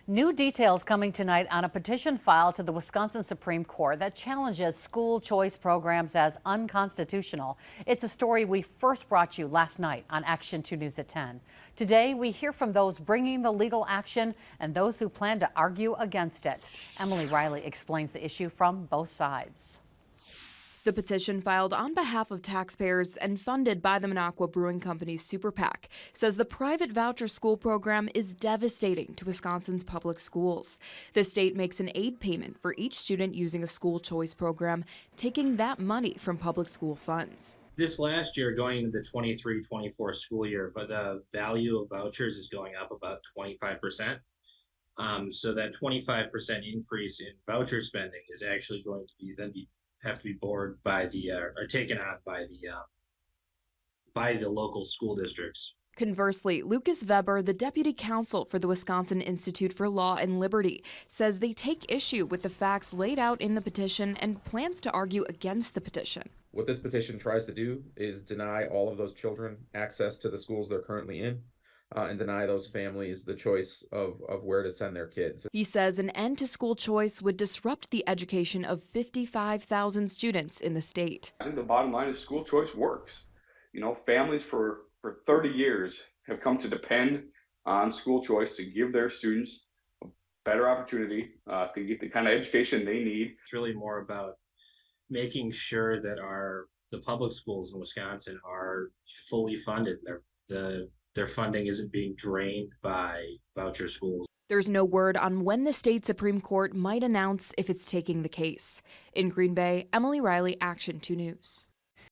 New details coming tonight on a petition filed to the Wisconsin Supreme Court that challenges school choice programs as unconstitutional. It's a story we first brought you last night on Action 2 News at 10. Today, we hear from those bringing the legal action and those who plan to argue against it. Emily Riley explains the issue from both sides. The petition, filed on behalf of taxpayers and funded by the Minocqua Brewing Company's Super PAC, says the private voucher school program is devastating to Wisconsin's public schools. The state makes an aid payment for each student using a school choice program, taking that money from public school funds. This last year, going into the 23-24 school year, but the value of vouchers is going up about 25%. So that 25% increase in voucher spending is actually going to have to be borne by the or taken on by the local school districts. Conversely, Lucas Weber, the deputy counsel for the Wisconsin Institute for Law and Liberty, says they take issue with the facts laid out in the petition and plans to argue against the petition. What this petition tries to do is deny all of those children access to the schools they're currently in. And deny those families the choice of where to send their kids. He says an end to school choice would disrupt the education of 55,000 students in the state. I think the bottom line is school choice works. You know, families for 30 years have come to depend on school choice to give their students a better opportunity to get the kind of education they need. It's really more about making sure that the public schools in Wisconsin are fully funded. Their funding isn't being drained by voucher schools. There's no word on when the state Supreme Court might announce if it's taking the case. In Green Bay, Emily Riley, Action 2 News.